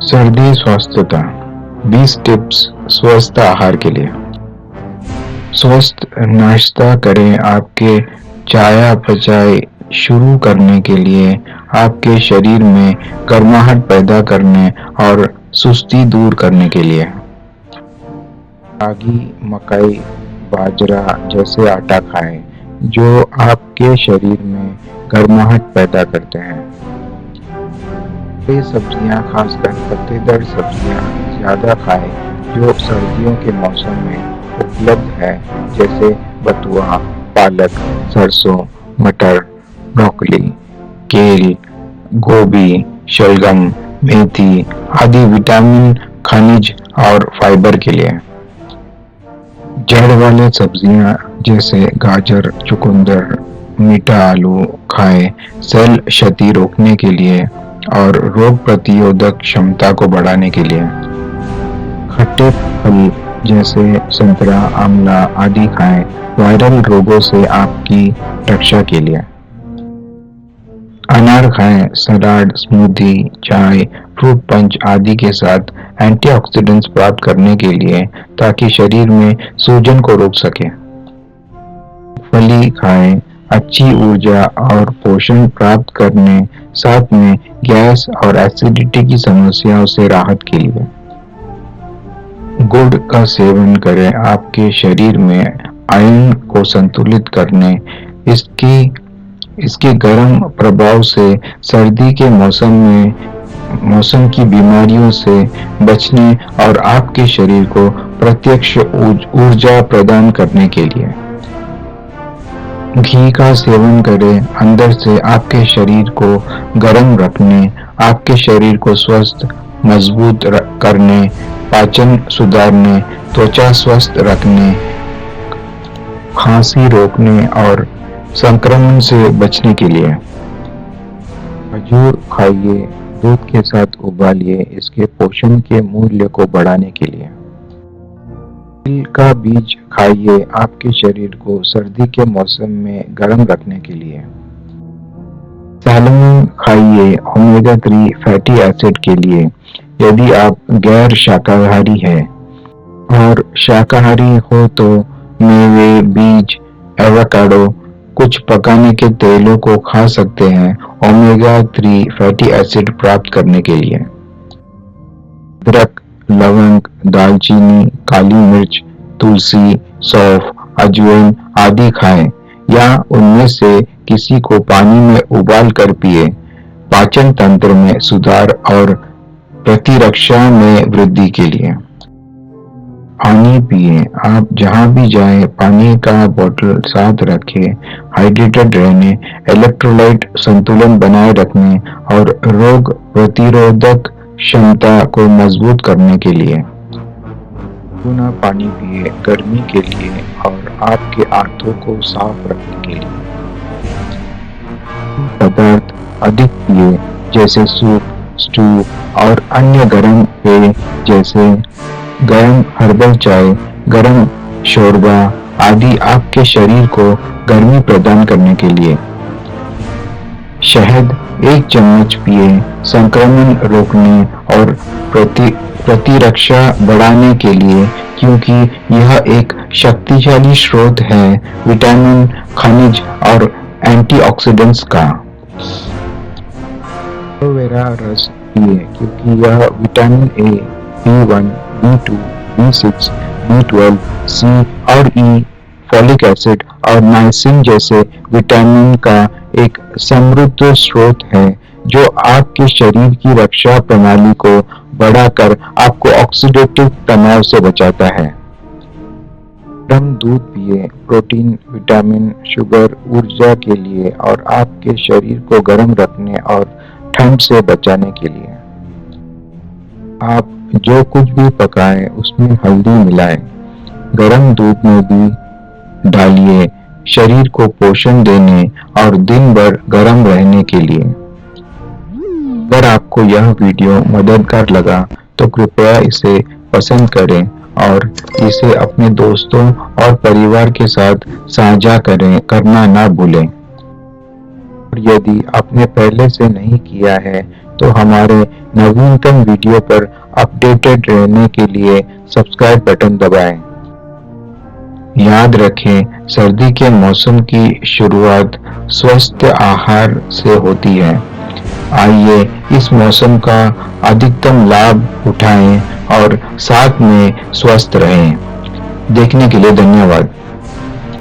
सर्दी स्वास्थ्यता 20 टिप्स स्वस्थ आहार के लिए। स्वस्थ नाश्ता करें। आपके चयापचय शुरू करने के लिए, आपके शरीर में गर्माहट पैदा करने और सुस्ती दूर करने के लिए। रागी, मकई, बाजरा जैसे आटा खाएं, जो आपके शरीर में गर्माहट पैदा करते हैं। हरी सब्जियां, खासकर पत्तेदार सब्जियां ज्यादा खाएं, जो सर्दियों के मौसम में उपलब्ध है, जैसे बथुआ, पालक, सरसों, मटर, ब्रोकली, केल, गोभी, शलगम, मेथी आदि विटामिन, खनिज और फाइबर के लिए। जड़ वाले सब्जियां जैसे गाजर, चुकंदर, मीठा आलू खाएं, सेल क्षति रोकने के लिए और रोग प्रतिरोधक क्षमता को बढ़ाने के लिए। खट्टे फल जैसे संतरा, आंवला आदि खाएं, वायरल रोगों से आपकी रक्षा के लिए। अनार खाएं, सलाद, स्मूदी, चाय, फ्रूट पंच आदि के साथ एंटीऑक्सीडेंट्स प्राप्त करने के लिए, ताकि शरीर में सूजन को रोक सके। फली खाएं, अच्छी ऊर्जा और पोषण प्राप्त करने, साथ में गैस और एसिडिटी की समस्याओं से राहत के लिए। गुड़ का सेवन करें, आपके शरीर में आयरन को संतुलित करने, इसके गर्म प्रभाव से सर्दी के मौसम की बीमारियों से बचने और आपके शरीर को प्रत्यक्ष ऊर्जा प्रदान करने के लिए। घी का सेवन करें, अंदर से आपके शरीर को गर्म रखने, आपके शरीर को स्वस्थ मजबूत करने, पाचन सुधारने, त्वचा स्वस्थ रखने, खांसी रोकने और संक्रमण से बचने के लिए। खजूर खाइए, दूध के साथ उबालिए, इसके पोषण के मूल्य को बढ़ाने के लिए। तिल का बीज खाइए, आपके शरीर को सर्दी के मौसम में गर्म रखने के लिए। सैलमन खाइए, ओमेगा 3 फैटी एसिड के लिए, यदि आप गैर शाकाहारी हैं, और शाकाहारी हो तो मेवे, बीज, एवोकाडो, कुछ पकाने के तेलों को खा सकते हैं ओमेगा 3 फैटी एसिड प्राप्त करने के लिए। अदरक, लवंग, दालचीनी, काली मिर्च, तुलसी, सौंफ, अजवाइन आदि खाएं, या उनमें से किसी को पानी में उबाल कर पिए। पाचन तंत्र में सुधार और प्रतिरक्षा में वृद्धि के लिए। पानी पिए, आप जहां भी जाएं, पानी का बोतल साथ रखें। हाइड्रेटेड रहने, इलेक्ट्रोलाइट संतुलन बनाए रखने और रोग प्रतिरोधक क्षमता को मजबूत करने के लिए। गुना पानी पिए, गर्मी के लिए और आपके आंतों को साफ रखने के लिए। पदार्थ अधिक पिए, जैसे सूप, स्टू और अन्य गर्म पेय, जैसे गर्म हर्बल चाय, गर्म शोरबा आदि आपके शरीर को गर्मी प्रदान करने के लिए। शहद 1 चम्मच पिए, संक्रमण रोकने और प्रतिरक्षा बढ़ाने के लिए, क्योंकि यह एक शक्तिशाली स्रोत है विटामिन, खनिज और एंटीऑक्सीडेंट्स का। एलोवेरा रस पिए, क्योंकि यह vitamin A, B1, B2, B6, B12, C और E, फॉलिक एसिड और नाइसिन जैसे विटामिन का एक समृद्ध स्रोत है, जो आपके शरीर की रक्षा प्रणाली को बढ़ाकर आपको ऑक्सीडेटिव तनाव से बचाता है। गर्म दूध पिए, प्रोटीन, विटामिन, शुगर, ऊर्जा के लिए और आपके शरीर को गर्म रखने और ठंड से बचाने के लिए। आप जो कुछ भी पकाएं, उसमें हल्दी मिलाएं, गर्म दूध में भी डालिए, शरीर को पोषण देने और दिन भर गर्म रहने के लिए। अगर आपको यह वीडियो मददगार लगा तो कृपया इसे पसंद करें और इसे अपने दोस्तों और परिवार के साथ साझा करना ना भूलें। और यदि आपने पहले से नहीं किया है तो हमारे नवीनतम वीडियो पर अपडेटेड रहने के लिए सब्सक्राइब बटन दबाएं। याद रखें, सर्दी के मौसम की शुरुआत स्वस्थ आहार से होती है। आइए इस मौसम का अधिकतम लाभ उठाएं और साथ में स्वस्थ रहें। देखने के लिए धन्यवाद।